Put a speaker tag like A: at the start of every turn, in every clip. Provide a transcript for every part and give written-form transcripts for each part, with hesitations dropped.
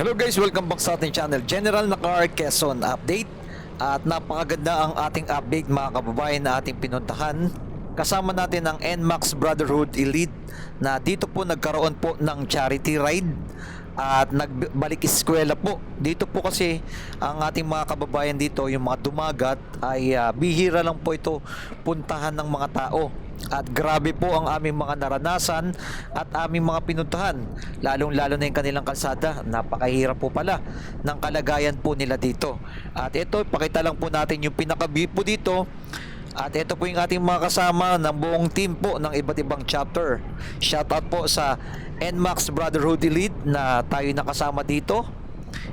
A: Hello guys, welcome back sa ating channel, General Nakar Quezon Update. At napakaganda ang ating update mga kababayan na ating pinuntahan. Kasama natin ang NMAX Brotherhood Elite na dito po nagkaroon po ng charity ride at nagbalik eskwela po. Dito po kasi ang ating mga kababayan dito, yung mga dumagat ay bihira lang po ito puntahan ng mga tao. At grabe po ang aming mga naranasan at aming mga pinuntahan, lalong-lalo na yung kanilang kalsada. Napakahirap po pala ng kalagayan po nila dito. At ito, pakita lang po natin yung pinaka-view po dito. At ito po yung ating mga kasama ng buong team po ng iba't ibang chapter. Shoutout po sa NMAX Brotherhood Elite na tayo nakasama dito.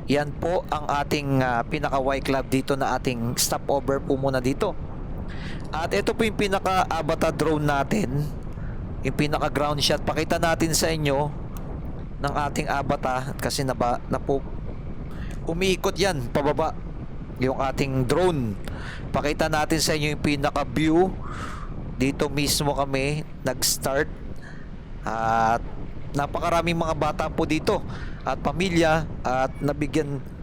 A: Yan po ang ating pinaka-Y Club dito na ating stopover po muna dito. At ito po yung pinaka-abata drone natin, yung pinaka-ground shot. Pakita natin sa inyo ng ating abata kasi na po umiikot yan pababa yung ating drone. Pakita natin sa inyo yung pinaka-view. Dito mismo kami nag-start at napakaraming mga bata po dito at pamilya at nabigyan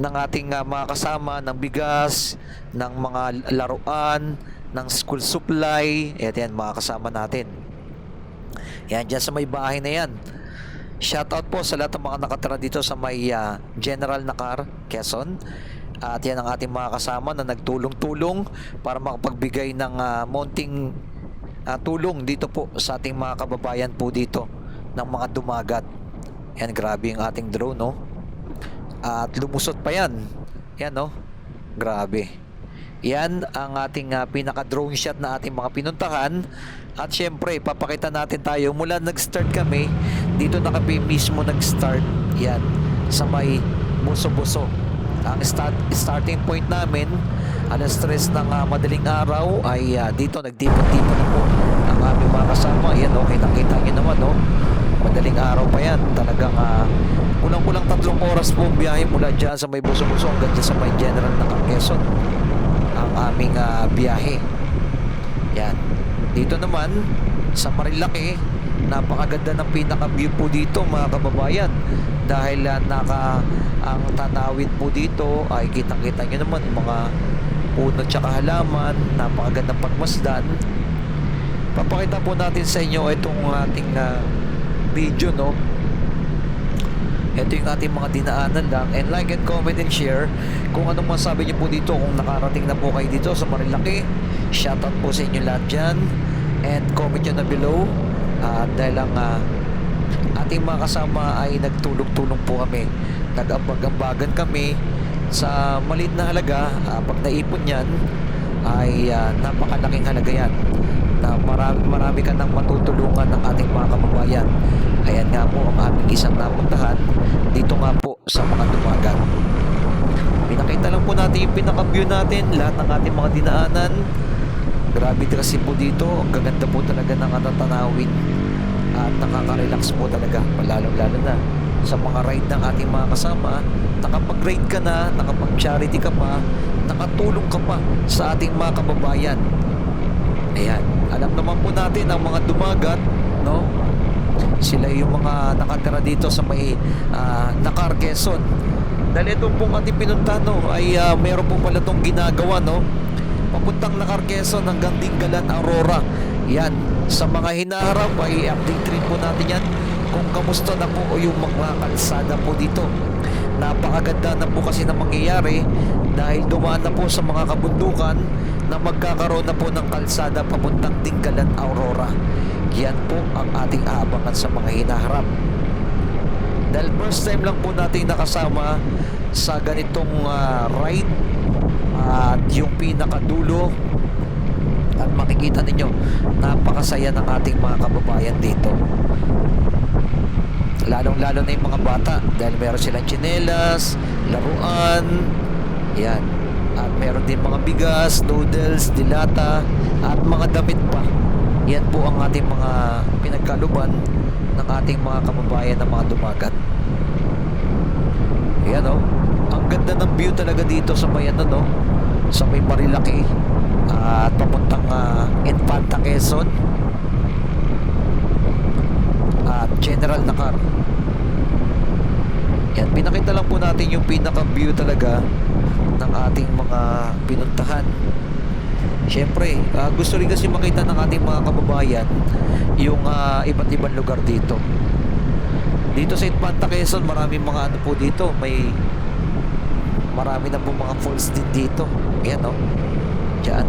A: ng ating mga kasama ng bigas, ng mga laruan, ng school supply. Yan mga kasama natin. Yan dyan sa may bahay na yan. Shoutout po sa lahat ng mga nakatira dito sa may General Nakar Quezon. At yan ang ating mga kasama na nagtulong-tulong para makapagbigay ng mounting tulong dito po sa ating mga kababayan po dito ng mga dumagat. Yan, grabe yung ating drone, no? At lumusot pa yan. Yan, no? Grabe. Yan ang ating pinaka-drone shot na ating mga pinuntahan. At syempre, papakita natin tayo mula nag-start kami. Dito na kami mismo nag-start. Yan, sa may Buso-Buso. Ang starting point namin, alas 3 ng madaling araw ay dito nagtipon-tipon na po ang aming mga kasama. Yan, okay, nakita nyo naman, no? Madaling araw pa yan. Talagang kulang-kulang 3 oras po biyahe mula dyan sa may Buso-Buso hanggang dyan sa may General Nakar Quezon ang aming biyahe. Yan. Dito naman sa Marilaki, napakaganda ng pinaka-view po dito mga kababayan dahil ang tanawin po dito ay kitang-kita nyo naman yung mga puno tsaka halaman. Napakagandang pagmasdan. Papakita po natin sa inyo itong ating video, no? Ito yung ating mga dinaanan lang. And like and comment and share kung anong masabi nyo po dito. Kung nakarating na po kayo dito sa Marilaki, shoutout po sa inyo lahat dyan. And comment nyo na below. Dahil ang ating mga kasama ay nagtulong-tulong po kami. Nag-ambag-ambagan kami sa maliit na halaga. Pag naipon yan ay napakalaking halaga yan na marami ka nang matutulungan ng ating mga kababayan. Ayan nga po ang aming isang napuntahan dito nga po sa mga dumagat. Pinakita lang po natin yung pinaka-view natin, lahat ng ating mga dinaanan. Grabe kasi po dito, ang gaganda po talaga ng tanawin at nakaka-relax po talaga, lalong-lalo na sa mga ride ng ating mga kasama. Nakapag-ride ka na, nakapag-charity ka pa, nakatulong ka pa sa ating mga kababayan. Ayan, alam naman po natin ang mga dumagat, no? Sila yung mga nakatira dito sa may Nakar Quezon. Dahil ito pong ating pinuntahan, no, ay meron po pala itong ginagawa, no? Papuntang Nakar Quezon hanggang Dingalan, Aurora. Yan, sa mga hinaharap ay update rin po natin yan kung kamusta na po yung mga kalsada po dito. Napakaganda na po kasi na mangyayari dahil dumaan na po sa mga kabundukan na magkakaroon na po ng kalsada papuntang Dingalan, Aurora. Yan po ang ating aabangan sa mga hinaharap. Dahil first time lang po natin nakasama sa ganitong ride at yung pinakadulo. At makikita ninyo, napakasaya ng ating mga kababayan dito. Lalong-lalo na yung mga bata dahil meron silang tsinelas, laruan. Yan. At meron din mga bigas, noodles, dilata at mga damit pa. Yan po ang ating mga pinagkaluban ng ating mga kababayan na mga dumagat. Ayan, o. Ang ganda ng view talaga dito sa may no? Sa may Marilaki at papuntang Infanta Quezon at General Nakar. Yan Pinakita lang po natin yung pinaka view talaga ng ating mga pinuntahan. Siyempre, gusto rin kasi makita ng ating mga kababayan yung iba't ibang lugar dito. Dito sa Infanta Quezon, maraming mga ano po dito. Marami na po mga falls din dito. Ayan o. Diyan.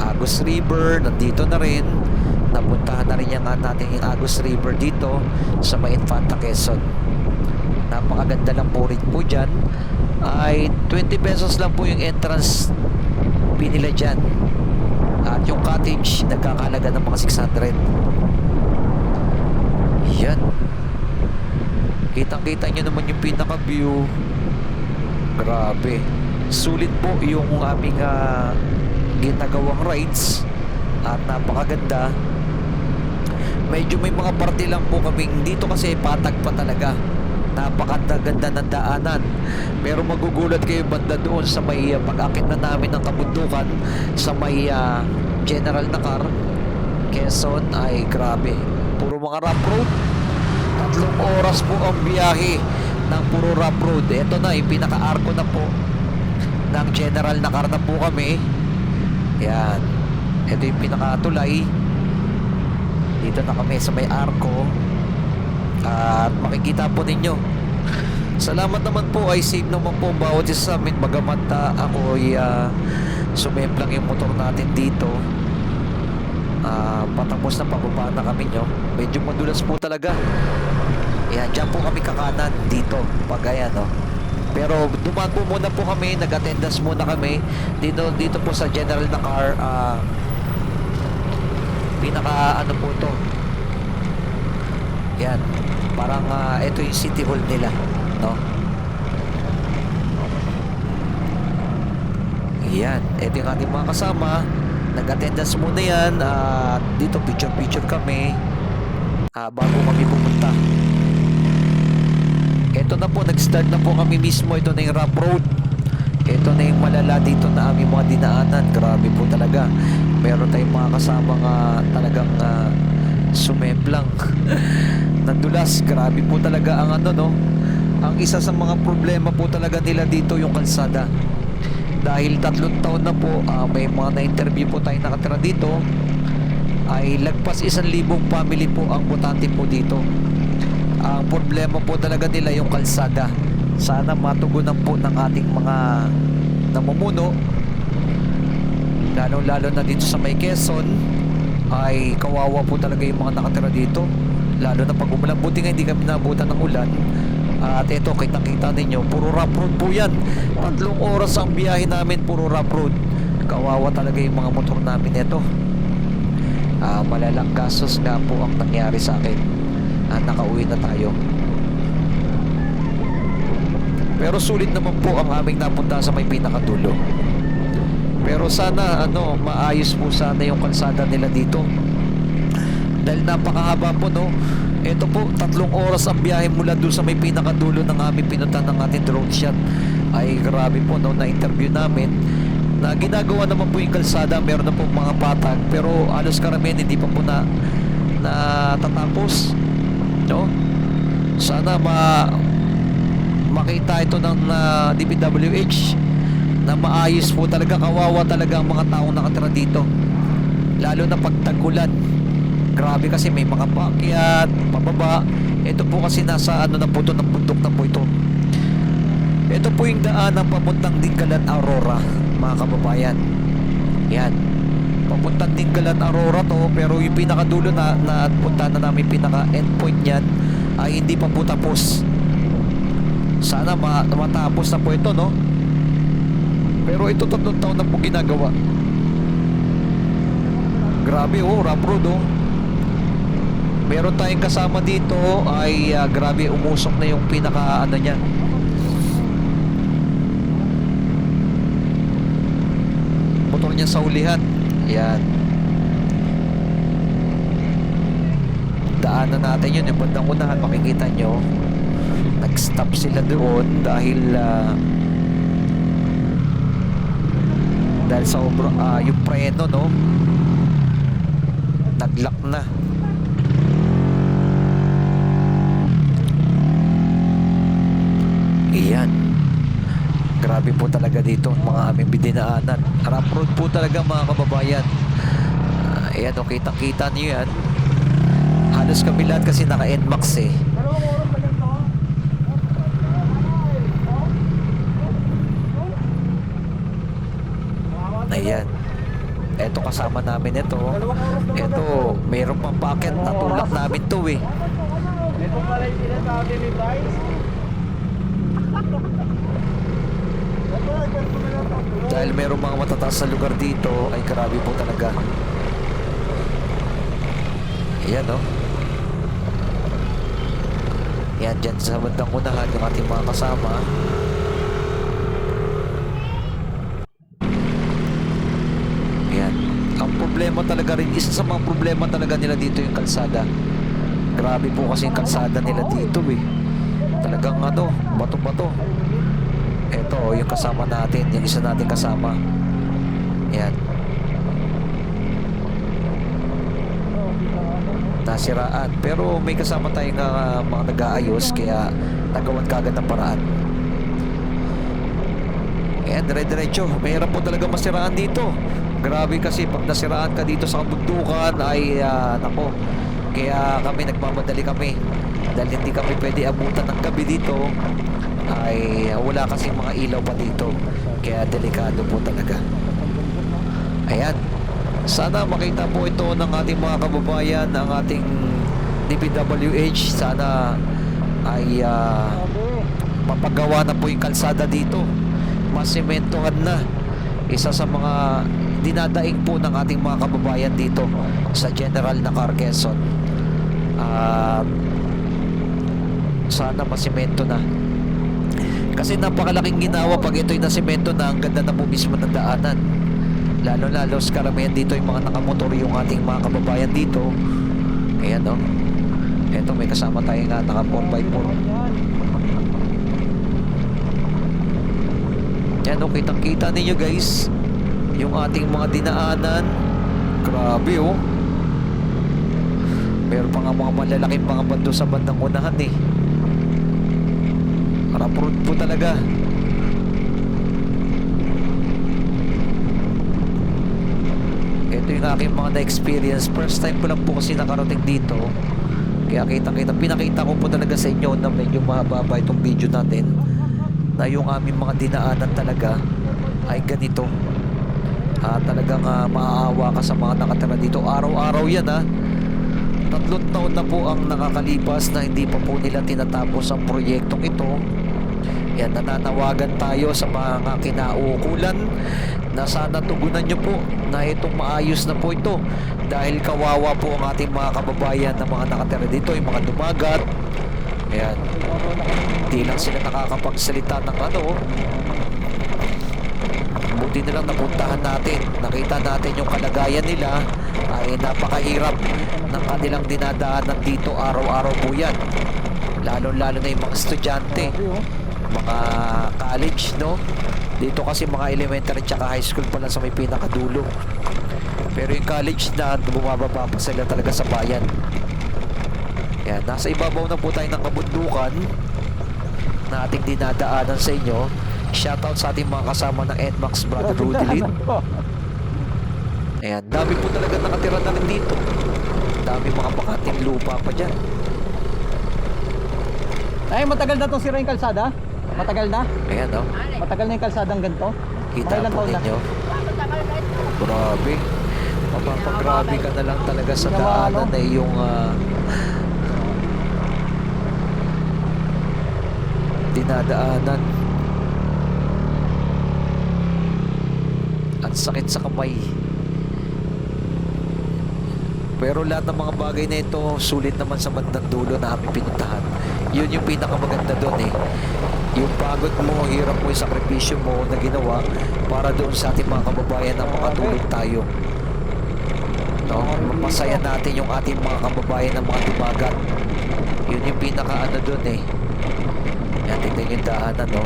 A: Agus River, nandito na rin. Napuntahan na rin natin yung Agus River dito sa may Infanta Quezon. Napakaganda lang po rin po dyan. Ay 20 pesos lang po yung entrance fee nila dyan. At yung cottage nagkakalaga ng mga 600. Yan. Kitang kita nyo naman yung pinaka view. Grabe. Sulit po yung aming ginagawang rides. At napakaganda. Medyo may mga parte lang po kaming dito kasi patag pa talaga. Napakaganda ng daanan. Pero magugulat kayo banda doon sa may pag-akit na namin ng kabundukan sa may General Nakar Quezon ay grabe. Puro mga rough road. 3 oras po ang biyahe ng puro rough road. Ito na, yung pinaka-arko na po ng General Nakar na po kami. Yan. Ito yung pinaka-tulay. Dito na kami sa may arko. At makikita po ninyo. Salamat naman po, ay safe naman po ang bawat isa sa amin. Bagamat ako ay sumemplang yung motor natin dito. Patapos na pababa na kami nyo. Medyo madulas po talaga. Ayan, dyan po kami kakanan dito. Pag ayan o. Pero dumaan po muna po kami. Nag-attendance muna kami dito po sa General Nakar. Pinaka ano po to. Yan. Parang ito yung city hall nila, no? Yan. Ito yung ating mga kasama. Nag-attendance muna yan. Dito picture kami bago kami pumunta. Ito na po, nag-start na po kami mismo. Ito na yung rough road. Ito na yung malala dito na aming mga dinaanan. Grabe po talaga. Meron tayong mga kasama talagang sumemplang. Nandulas. Grabe po talaga ang ano, no? Ang isa sa mga problema po talaga nila dito yung kalsada. Dahil 3 taon na po, may mga na-interview po tayo nakatira dito, ay lagpas 1,000 family po ang botante po dito. Ang problema po talaga nila yung kalsada. Sana matugunan po ng ating mga namumuno, lalong-lalo na dito sa may Quezon. Ay kawawa po talaga yung mga nakatira dito, lalo na pag umulan. Buti nga hindi kami nabutan ng ulan. At ito, kitang-kita ninyo, puro rough road po yan. 3 oras ang biyahe namin, puro rough road. Kawawa talaga yung mga motor namin. Ito, malalang gastos nga po ang nangyari sa akin. Nakauwi na tayo. Pero sulit naman po ang aming napunta sa may pinakadulo. Pero sana maayos po sana yung kalsada nila dito. Dahil napakahaba po, no? Ito po, 3 oras ang biyahe mula doon sa may pinakadulo ng aming pinuntahan ng ating drone shot. Ay grabe po, no? Na-interview namin na ginagawa naman po yung kalsada. Meron na po mga patag, pero halos karamihan hindi pa po natatapos, no? Sana makita ito ng DPWH na maayos po talaga. Kawawa talaga ang mga taong nakatira dito, lalo na pag tag-ulan. Grabe kasi may mga paakyat, pababa. Ito po kasi nasa na po ito, ng bundok na po ito. Ito po yung daan ng papuntang Dingalan, Aurora, mga kababayan. Yan. Papuntang Dingalan, Aurora to, pero yung pinakadulo na punta na namin, pinaka-endpoint niyan, ay hindi pa po tapos. Sana matapos na po ito, no? Pero ito 3 taon na po ginagawa. Grabe, rough road, Meron tayong kasama dito ay grabe, umusok na yung pinaka niya. Motor niya sa ulihan. Ayan. Daanan natin yun, yung bandang unahan, makikita nyo. Nag-stop sila doon dahil sa yung preno, no? Nag-lock na. Grabe po talaga dito mga aming bidinaanan. Rough road po talaga mga kababayan. Ayan o, kitang-kita niyo yan. Halos kami lahat kasi naka-NMAX eh. Ayan. Eto kasama namin ito. Eto, mayroon pang packet. Natulak namin to eh.
B: Ito pala yung sinasabi ni Bryce.
A: Dahil mayroong mga matataas sa lugar dito, ay grabe po talaga. Ayan o. Yan, dyan sa bandang unahan yung ating mga kasama. Ayan. Ang problema talaga rin, isa sa mga problema talaga nila dito yung kalsada. Grabe po kasi yung kalsada nila dito eh. Talagang ano, bato-bato. Ito, yung kasama natin, yung isa natin kasama. Ayan. Nasiraan. Pero may kasama tayong mga nag-aayos, kaya nagawan kagad ng paraan. Ayan, dire-diretso. Mahirap po talaga masiraan dito. Grabe kasi pag nasiraan ka dito sa kabundukan ay nako. Kaya kami nagmamadali kami. Dahil hindi kami pwede abutan ng gabi dito, ay wala kasing mga ilaw pa dito. Kaya delikado po talaga. Ayan. Sana makita po ito ng ating mga kababayan, ng ating DPWH. Sana ay mapagawa na po yung kalsada dito. Masimentohan na. Isa sa mga dinadaing po ng ating mga kababayan dito sa General Nakar, Quezon. Sana masimento na. Kasi napakalaking ginawa pag ito'y nasimento na, ang ganda na po mismo ng daanan. Lalo-lalo sa karamihan dito yung mga nakamotor, yung ating mga kababayan dito. Ayan o. Eto, may kasama tayo nga naka 4x4. Yan o, kitang-kita ninyo guys yung ating mga dinaanan. Grabe o. Meron pa nga mga malalaking mga bando sa bandang unahan eh. Rough road po talaga. Ito yung aking mga na-experience. First time ko lang po kasi nakarating dito. Kaya kita-kita, pinakita ko po talaga sa inyo na medyo mahaba itong video natin, na yung aming mga dinaanan talaga ay ganito. Talagang maaawa ka sa mga nakatira dito. Araw-araw yan ha. 3 taon na po ang nakakalipas na hindi pa po nila tinatapos ang proyektong ito. Yan, nananawagan tayo sa mga kinaukulan na sana tugunan nyo po na itong maayos na po ito, dahil kawawa po ang ating mga kababayan na mga nakatira dito, yung mga dumagat. Ayan, hindi lang sila nakakapagsalita ng ano. Buti nilang napuntahan natin, nakita natin yung kalagayan nila. Ay napakahirap ng kanilang dinadaanan dito. Araw-araw po yan. Lalo-lalo na yung mga estudyante, mga college, no? Dito kasi mga elementary tsaka high school pa lang sa may pinakadulo. Pero yung college na, bumababa pa sila talaga sa bayan. Yan, nasa ibabaw na po tayo ng kabundukan na ating dinadaanan sa inyo. Shoutout sa ating mga kasama ng NMAX Brotherhood Elite. Ayan, dami po talaga nakatira na rin dito. Dami mga bakating lupa pa dyan.
B: Ay, matagal na itong sira yung kalsada? Matagal na?
A: Ayan o.
B: Matagal na yung kalsadang ganito?
A: Kita po ninyo. Grabe. Mapapagrabe ka na lang talaga sa daanan na yung dinadaanan. Ang sakit sa kamay. Pero lahat ng mga bagay na ito, sulit naman sa bandang dulo na aming pinuntahan. Yun yung pinakamaganda doon eh. Yung pagod mo, hirap mo, yung sakripisyo mo na ginawa para doon sa ating mga kababayan na makatulong tayo. No? Mapasaya natin yung ating mga kababayan na mga dumagat. Yun yung pinaka ano doon eh. Yan, tignan yung daanan, no?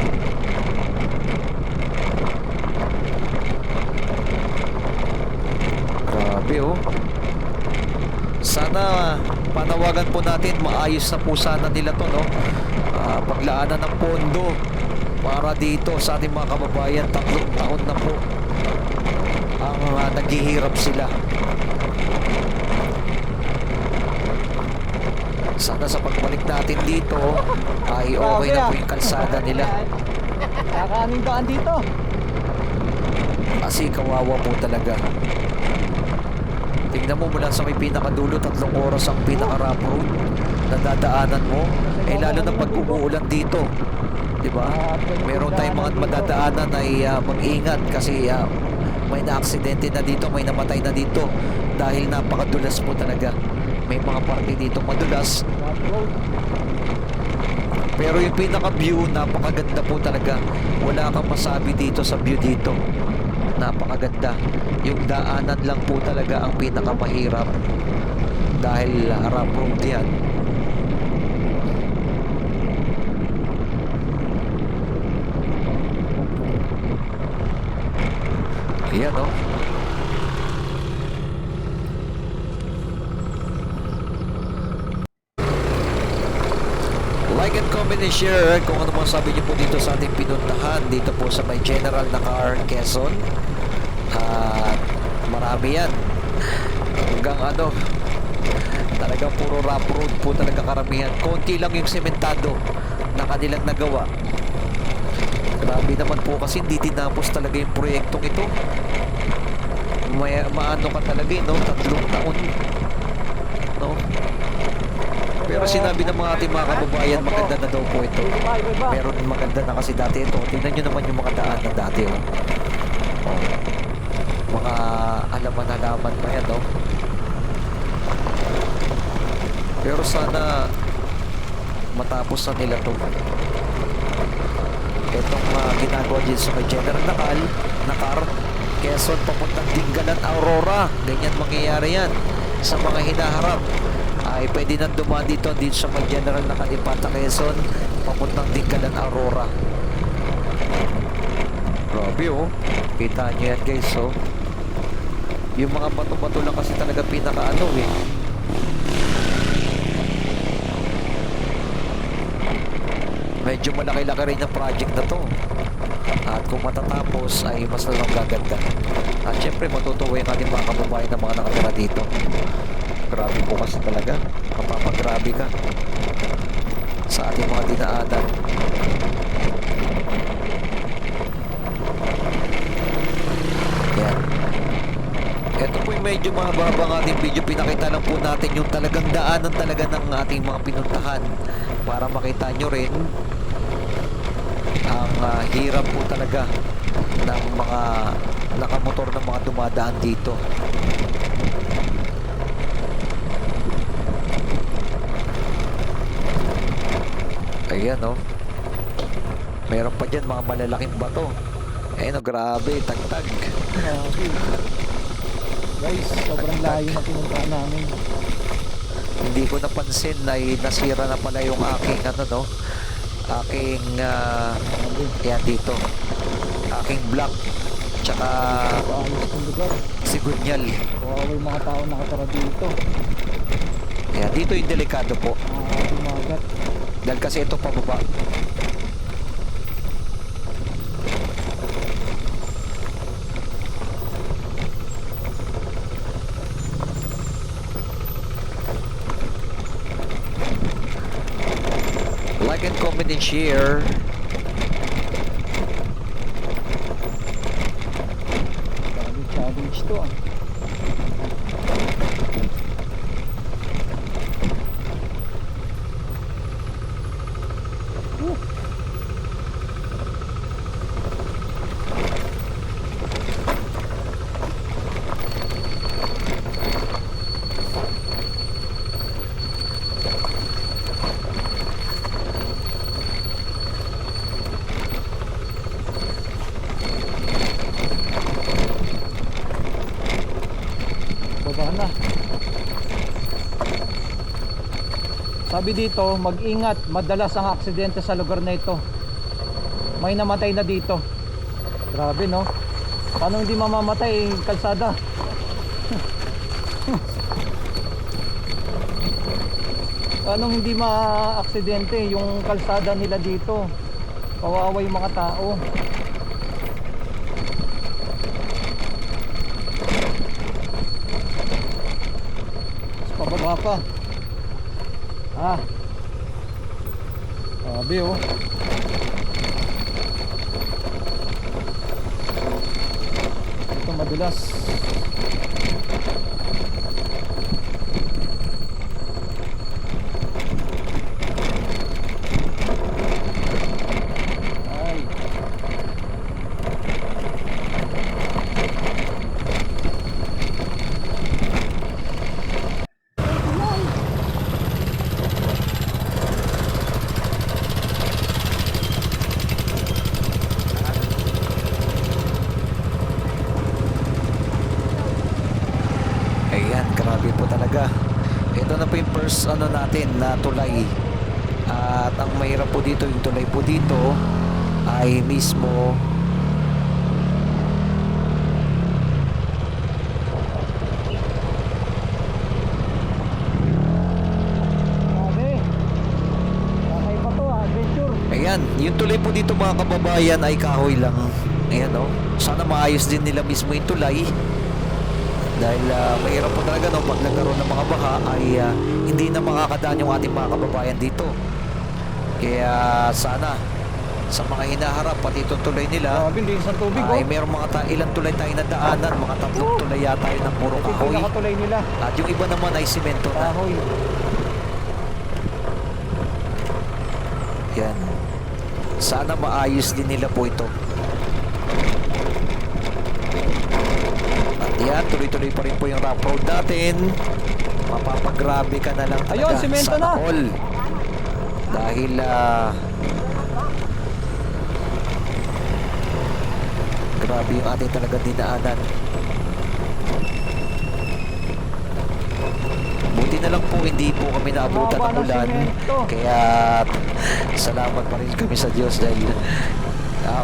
A: Grabe oh. Sana panawagan po natin, maayos na po sana nila to, no? Paglaanan ng pondo para dito sa ating mga kababayan. 3 taon na po ang naghihirap sila. Sana sa pagbalik natin dito ay okay na po yung kalsada nila.
B: Kakaning daan dito.
A: Kasi kawawa po talaga. Tingnan mo mula sa may pinakadulo, 3 oras ang pinaka-rough road na dadaanan mo. Eh lalo na pag umuulan dito. Diba? Meron tayong mga madadaanan ay mag-ingat kasi may na-aksidente na dito, may namatay na dito dahil napakadulas po talaga. May mga parte dito madulas. Pero yung pinaka-view, napakaganda po talaga. Wala kang masabi dito sa view dito. Napakaganda. Yung daanan lang po talaga ang pinakamahirap dahil rough road yan. Ayan, oh. Like and comment and share kung ano mga sabi niyo po dito sa ating pinuntahan dito po sa may General Nakar, Quezon. At marami yan. Hanggang talagang puro rough road po talaga karamihan. Konti lang yung sementado na kanilang nagawa. Grabe naman po kasi hindi tinapos talaga yung proyektong ito. Maano ka talaga no? 3 taon. No? Pero sinabi ng mga ating mga kababayan, maganda na daw po ito. Meron maganda na kasi dati ito. Tingnan nyo naman yung mga daan na dati. Oh. Oh. Mga halaman-halaman pa yan. Oh. Pero sana matapos na nila ito. Itong ginagawa dyan sa may General Nakar, Quezon, papuntang Dingalan, Aurora. Ganyan mangyayari yan sa mga hinaharap. Ay pwede nang dumaan dito sa may General Nakadipata, Quezon, papuntang Dingalan, Aurora. Grabe oh. Kita nyo yan guys oh. Yung mga bato-bato lang kasi talaga pinakaano eh. Medyo malaki-laki rin yung project na to. At kung matatapos ay mas lalong gaganda. At syempre matutuwa yung ating mga kababayan na mga nakatira dito. Grabe po kasi talaga. Mapapagrabe ka sa ating mga dinaanan. Yan. Ito po yung medyo mahaba ang ating video. Pinakita lang po natin yung talagang daanan talaga ng ating mga pinuntahan para makita nyo rin ang hirap po talaga ng mga nakamotor na mga dumadaan dito. Ayan oh. Meron pa dyan mga malalaking bato. Ayan oh, grabe, tagtag.
B: Guys, sobrang layo na pinuntahan namin.
A: Hindi ko napansin na nasira na pala yung aking aking yan dito. Aking block. Tsaka
B: Paayos ng lugar.
A: sigunyal.
B: Kawawa yung mga tao nakatara dito.
A: Ayan, dito yung delikado po.
B: Dumagat.
A: Dahil kasi ito pababa. Like and comment and share.
B: Challenge to ah. Baba na. Sabi dito, mag-ingat, madalas ang aksidente sa lugar na ito. May namatay na dito. Grabe no. Paano hindi mamamatay kalsada? Paano hindi ma-aksidente yung kalsada nila dito? Kawawa yung mga tao. Mas pababa pa. Ah. Sabi oh. Ito madulas. Ay.
A: Ayan, grabe po talaga. Ito na po yung first ano natin na tulay. At ang mahirap po dito, yung tulay po dito ay mismo
B: Grabe. Kakay pa to, adventure.
A: ayan, yung tulay po dito mga kababayan ay kahoy lang. Ayan oh. Sana maayos din nila mismo yung tulay. Dahil mahirap po talaga no, pag nagkaroon ng mga baha ay hindi na makakadaan yung ating mga kababayan dito. Kaya sana sa mga hinaharap pati itong tulay nila
B: Grabe, linis ng tubig
A: ay
B: oh.
A: merong mga ilang tulay tayo na daanan, mga 3 tulay yata yun ng puro
B: Ito yung
A: kahoy.
B: nakatuloy nila.
A: At yung iba naman ay simento na.
B: Kahoy.
A: Yan. Sana maayos din nila po ito. At yan, tuloy-tuloy pa rin po yung rough road natin. Mapapagrabe ka na lang talaga.
B: Ayun, simento
A: Sana
B: na.
A: all. Dahil grabe yung ating talaga dinaanan. Buti na lang po hindi po kami naabutan
B: Haba
A: ng
B: ng
A: ulan.
B: simento.
A: Kaya salamat pa rin kami sa Diyos dahil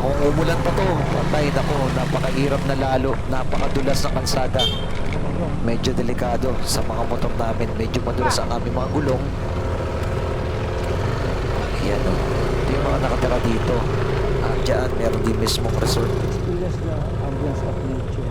A: kung umulan pa to, patay nako, napakahirap na lalo, napakadulas na kalsada. Medyo delikado sa mga motor namin, medyo madulas ang aming mga gulong. Ayan o, ito yung mga nakatira dito. Diyan, meron din mismong resort.
B: Experience the ambience of nature.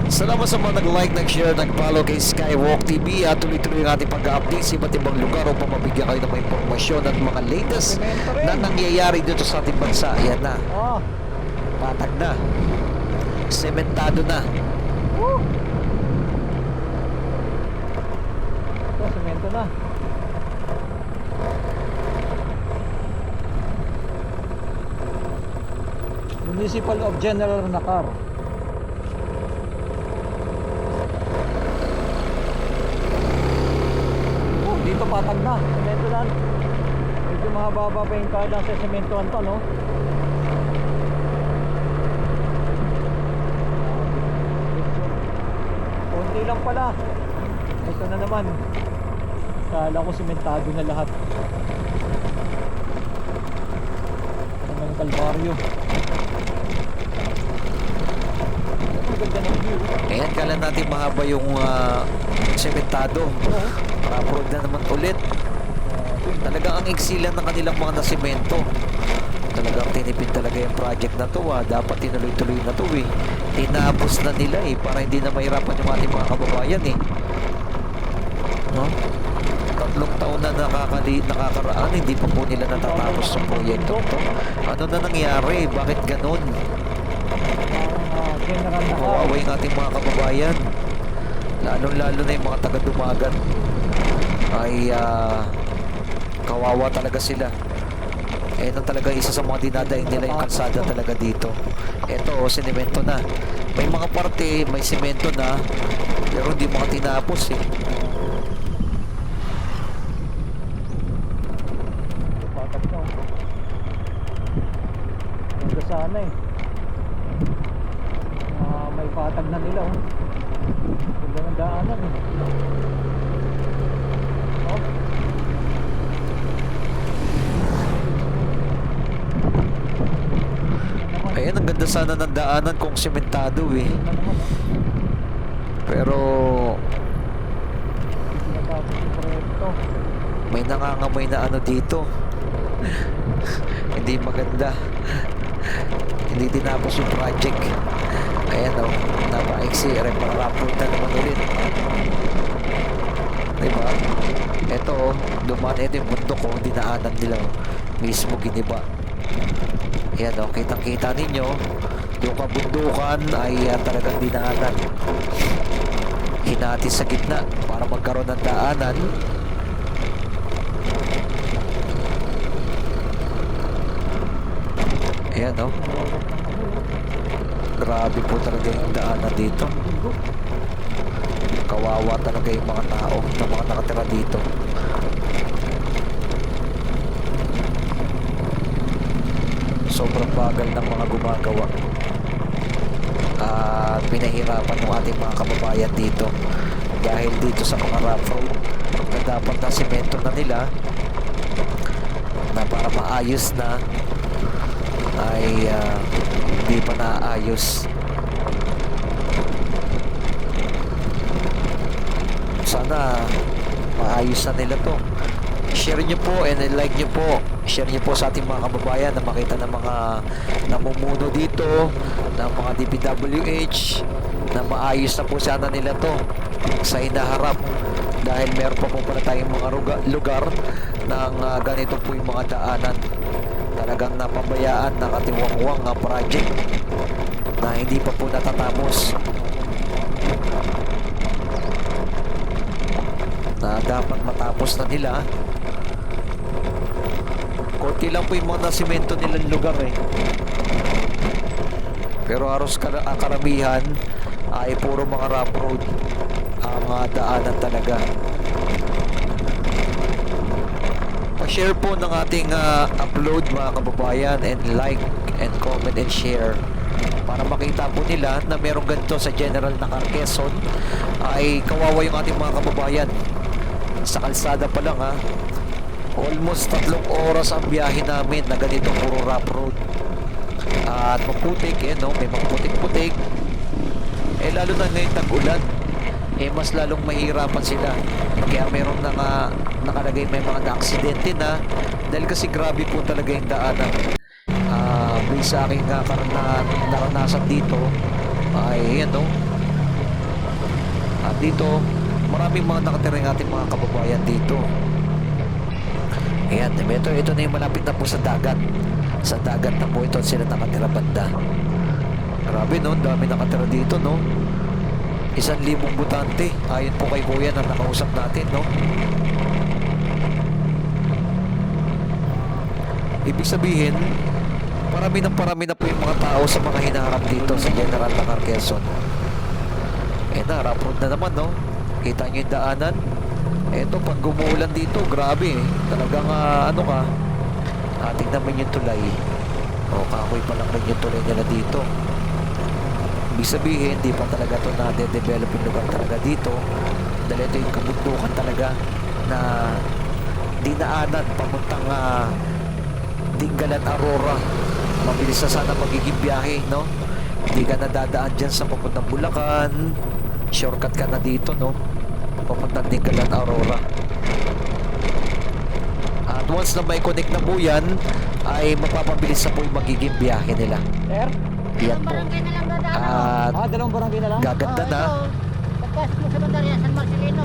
A: Salamat sa mga nag-like, nag-share, nag-follow kay Skywalk TV at tuloy-tuloy ang ating pag-update sa iba't ibang lugar upang mabigyan kayo ng mga impormasyon at mga latest na nangyayari dito sa ating bansa. Ayan na,
B: Ah,
A: patag na, sementado na.
B: woo! Ito, semento na. Municipal of General Nakar. Oh, dito patag na. Semento na. Medyo mahaba pa yung kada sa sementoan to, no? Konti lang pala. Ito na naman. Kala ko sementado na lahat. Ito na yung Kalbaryo. Ang ganda ng view.
A: Ayan, kala natin mahaba yung sementado.
B: Oo.
A: Para-prod na naman ulit. Talagang ang iksilan ng kanilang mga nasimento. Talagang tinipid talaga yung project na to. Dapat tinuloy-tuloy na to eh. Tinapos na nila eh para hindi na mahirapan yung ating mga kababayan eh. No? 3 taon na nakakaraan, hindi pa po nila natatapos yung proyekto to. Ano na nangyari? Bakit ganun?
B: General Nakar.
A: Kawawa yung ating mga kababayan. Lalo-lalo na yung mga taga-dumagat. Ay kawawa talaga sila. Eh, nang talaga isa sa mga dinadaing nila yung kalsada talaga dito. Ito, sinemento na. May mga parte, may semento na, pero hindi mga tinapos eh.
B: Patag na. Ganda sana eh. May patag na nila oh. Ganda ng daanan eh. Oh.
A: Ayan, ang ganda sana ng daanan kung sementado eh.
B: Ganda naman oh.
A: Pero
B: Natapos yung proyekto.
A: may nangangamoy na ano dito. Hindi maganda. Hindi tinapos yung project. Ayan o, napaiksi. Reparapod na naman ulit. Diba? Ito o, dumaan ito yung bundok o, dinaanan nila o. Mismo giniba. Ayan o, kitang-kita ninyo. Yung kabundukan ay talagang dinaanan. Hinati sa gitna para magkaroon ng daanan. Ayan o. Grabe po talaga yung daanan dito. Kawawa talaga yung mga tao na mga nakatira dito. Sobrang bagal ng mga gumagawa. At pinahirapan ng ating mga kababayan dito. Dahil dito sa mga rough road na dapat na semento na nila na para maayos na ay hindi pa naayos. Sana maayos na nila to. Share nyo po and like nyo po. Share nyo po sa ating mga kababayan na makita ng mga namumuno dito, ng mga DPWH, na maayos na po sana nila to sa hinaharap. Dahil meron pa po pala tayong mga lugar ng ganito po yung mga daanan. Talagang napabayaan ng katiwangwang project na hindi pa po natatapos, na dapat matapos na nila. Konti lang po yung mga nasimento nilang lugar eh, pero halos karamihan ay puro mga rough road ang daanan talaga. Share po ng ating upload mga kababayan, and like and comment and share para makita po nila na merong ganito sa General Nakar, Quezon. Ay kawawa yung ating mga kababayan. Sa kalsada pa lang almost 3 oras ang biyahe namin na ganito puro rough road. At maputik no? May mga putik-putik. Lalo na ngayon tag-ulan, mas lalong mahirapan sila. Kaya meron na nakalagay may mga na-aksidente na, dahil kasi grabe po talaga yung daanan. Based sa aking naranasan dito ay yan no. At dito maraming mga nakatira ng ating mga kababayan dito. Ayan, ito na yung malapit na po sa dagat. Sa dagat na po ito sila nakatira banda. Grabe no, dami nakatira dito no. 1,000 butante ayon po kay kuya na nakausap natin no. Ibig sabihin parami na po yung mga tao sa mga hinaharap dito sa General Nakar, Quezon. Rough road na naman no. Kita nyo yung daanan. Eto pag gumuulan dito, grabe talagang tingnan mo yung tulay. Kahoy pa lang rin yung tulay nila dito. Ibig sabihin, di pa talaga ito na-develop yung lugar talaga dito. Dahil ito yung kabundukan talaga na dinaanan papuntang Dingalan, Aurora. Mabilis na sana magiging biyahe, no? Hindi ka nadadaan dyan sa papuntang Bulacan. Shortcut ka na dito, no? Papuntang Dingalan, Aurora. At once na may connect na po yan, ay mapapabilis na po yung magiging biyahe nila.
B: Sir?
A: Yan po. At
B: Dalawang barangay na lang?
A: gaganda na.
C: Pagpasok mo sa Bandaria, San Marcelino.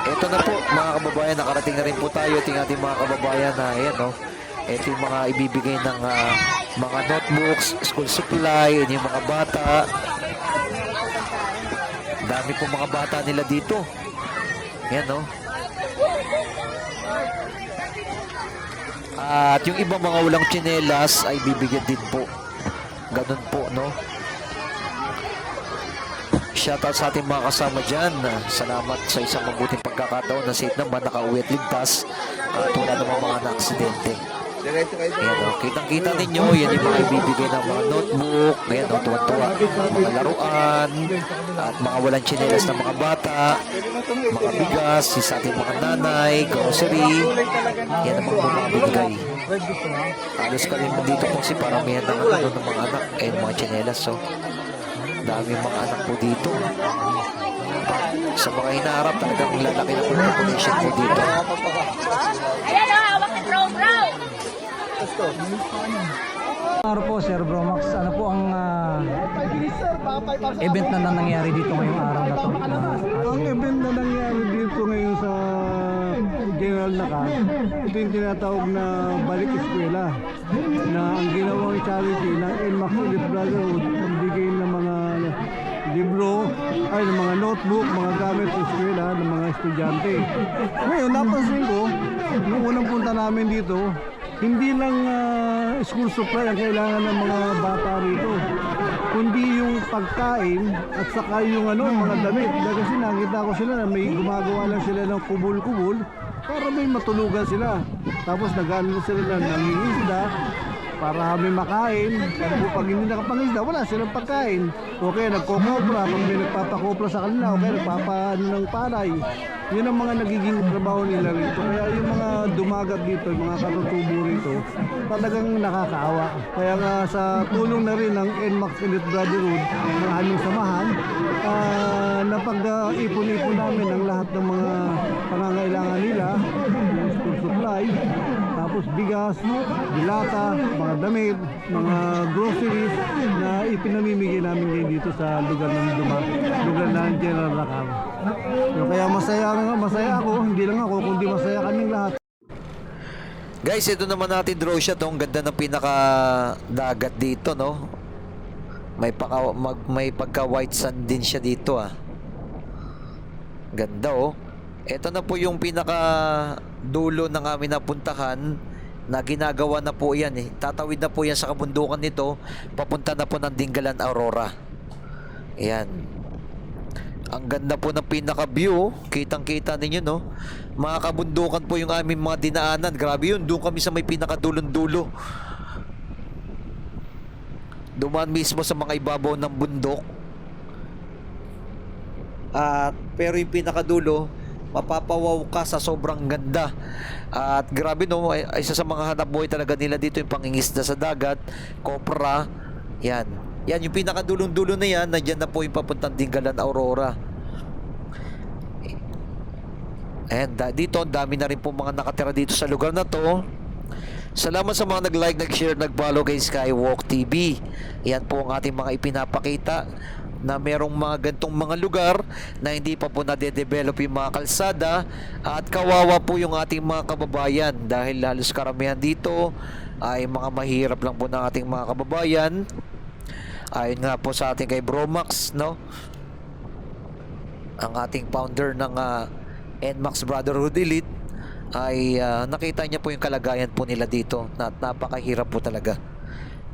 A: Ito na po mga kababayan, nakarating na rin po tayo. Ito yung ating mga kababayan na ayan no. Ito yung mga ibibigay ng mga notebooks, school supply, yung mga bata. Dami po mga bata nila dito. Ayan no. At yung ibang mga walang tsinelas ay bibigyan din po. Ganun po no. Shoutout sa ating mga kasama dyan. Salamat sa isang mabuting pagkakataon na safe naman, nakauwi at ligtas at wala namang mga na-aksidente. Ayan o, kitang-kita ninyo, yan yung mga ibibigay ng mga notebook, ayan o, tuwan-tuwa, mga laruan, at mga walang tsinelas ng mga bata, mga bigas, sa ating mga nanay, grocery, yan ang mga bibigay. Halos ka rin dito po si paramihan ng ano ng mga anak, ayan mga tsinelas o. Dami mga anak po dito. Sa mga hinaharap, talagang lalaki na po yung population po dito.
C: Ayan o, hawak ng bro.
B: Araw po, Sir Bromax, ano po ang event na nangyari dito ngayong araw na to?
D: Ang event na nangyari dito ngayon sa General Nakar, ito yung tinatawag na balik eskwela, na ang ginawang charity ng NMAX Elite Brotherhood, ang bigay ng mga libro, ay ng mga notebook, mga gamit sa eskwela ng mga estudyante. Ngayon, napansin ko, nung unang punta namin dito, hindi lang school supply ang kailangan ng mga bata rito, kundi yung pagkain at saka yung mga damit. Dahil kasi nakita ko sila na may gumagawa lang sila ng kubol-kubol para may matulugan sila. Tapos nag-ano sila na nangingisda para may makain. Pag hindi nakapangisda, wala silang pagkain. Okay, nagkokopra, pag may nagpapakopra sa kanila, okay, nagpapaano ng palay. Yun ang mga nagiging trabaho nila rito. Kaya yung mga dumagat dito, yung mga katutubo rito, talagang nakakaawa. Kaya nga sa tulong na rin ng NMAX Elite Brotherhood, ng aming samahan, napag-ipon-ipon namin ang lahat ng mga pangangailangan nila, yung school supply, tapos bigas, dilata, mga damit, mga groceries na ipinamimigay namin ngayon dito sa lugar ng General Nakar. Kaya masaya ako, hindi lang ako, kundi masaya kaming lahat.
A: Guys, ito naman natin drone shot. Ang ganda ng pinaka-dagat dito, no? May pagka white sand din siya dito, ah. Ganda, oh. Ito na po yung pinaka-dulo ng aming napuntahan na ginagawa na po yan, eh. Tatawid na po yan sa kabundukan nito. Papunta na po ng Dingalan Aurora. Ayan. Ang ganda po ng pinaka-view. Kitang-kita ninyo, no? Mga kabundukan po yung aming mga dinaanan. Grabe yun. Doon kami sa may pinakadulong-dulo. Dumaan mismo sa mga ibabaw ng bundok. Pero yung pinakadulo, mapapawaw ka sa sobrang ganda. At grabe, no? Isa sa mga hanap buhay talaga nila dito yung pangingisda sa dagat, kopra. Yan. Yan, yung pinakadulong-dulo na yan, nandyan na po yung papuntang Dingalan Aurora. And dito, dami na rin po mga nakatira dito sa lugar na to. Salamat sa mga nag-like, nag-share, nag-follow kay Skywalk TV. Yan po ang ating mga ipinapakita na merong mga gantong mga lugar na hindi pa po nade-develop yung mga kalsada, at kawawa po yung ating mga kababayan dahil halos karamihan dito ay mga mahirap lang po ng ating mga kababayan. Ayon nga po sa ating kay Bromax, no? Ang ating founder ng NMAX Brotherhood Elite ay nakita niya po yung kalagayan po nila dito na napakahirap po talaga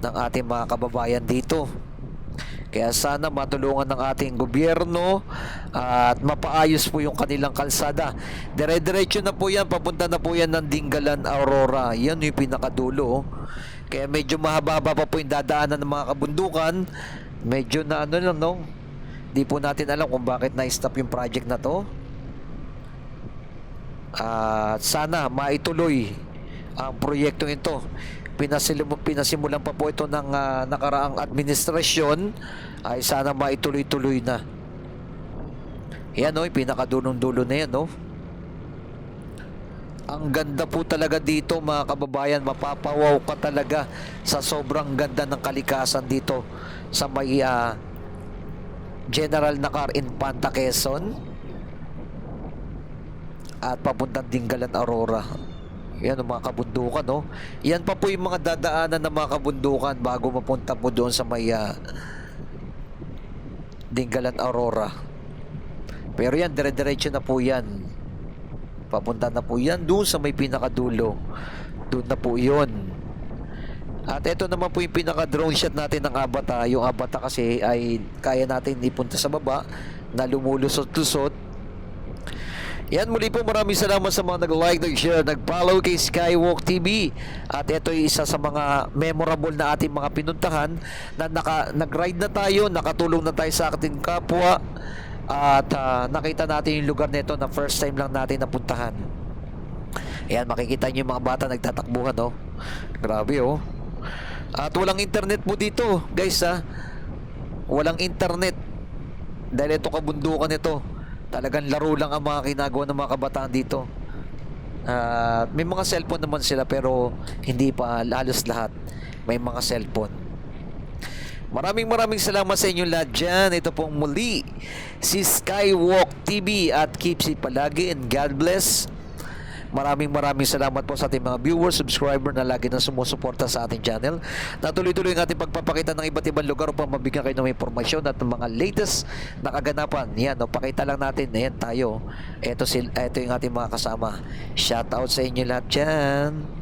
A: ng ating mga kababayan dito. Kaya sana matulungan ng ating gobyerno at mapaayos po yung kanilang kalsada. Dire-diretso na po yan, papunta na po yan ng Dingalan Aurora. Yan yung pinakadulo. Kaya medyo mahaba-haba pa po yung dadaanan ng mga kabundukan. Medyo na ano lang, no? Di po natin alam kung bakit na-stop yung project na to. Sana maituloy ang proyektong ito. Pinasimulan pa po ito ng nakaraang administrasyon, ay sana maituloy-tuloy na. Yan, no, yung pinakadulong-dulo na yan, no. Ang ganda po talaga dito, mga kababayan. Mapapawaw ka talaga sa sobrang ganda ng kalikasan dito sa may General Nakar Infanta, Quezon, at papuntang Dingalan Aurora. Yan ang mga kabundukan, no? Yan pa po yung mga dadaanan ng mga kabundukan bago mapunta po doon sa may Dingalan Aurora. Pero yan, dire-diretso na po yan. Papunta na po yan doon sa may pinakadulo. Doon na po yun. At ito naman po yung pinaka-drone shot natin ng Abata. Yung Abata kasi ay kaya natin ipunta sa baba na lumulusot-lusot. Yan, muli po maraming salamat sa mga nag-like, nag-share, nag-follow kay Skywalk TV. At ito ay isa sa mga memorable na ating mga pinuntahan na nag-ride na tayo, nakatulong na tayo sa ating kapwa. At nakita natin yung lugar nito na first time lang natin napuntahan. Ayan, makikita nyo yung mga bata nagtatakbuhan, oh. Grabe, oh. At walang internet po dito, guys, ha. Walang internet. Dahil ito kabundukan ito. Talagang laro lang ang mga ginagawa ng mga kabataan dito. May mga cellphone naman sila pero hindi pa halos lahat. May mga cellphone. Maraming salamat sa inyo lahat dyan. Ito pong muli si Skywalk TV at keep safe palagi and God bless. Maraming salamat po sa ating mga viewers, subscriber na lagi na sumusuporta sa ating channel. Natuloy-tuloy ang ating pagpapakita ng iba't ibang lugar upang mabigyan kayo ng impormasyon at ng mga latest na kaganapan. Yan, no, pakita lang natin. Ayan tayo. Ito yung ating mga kasama. Shout out sa inyo lahat dyan.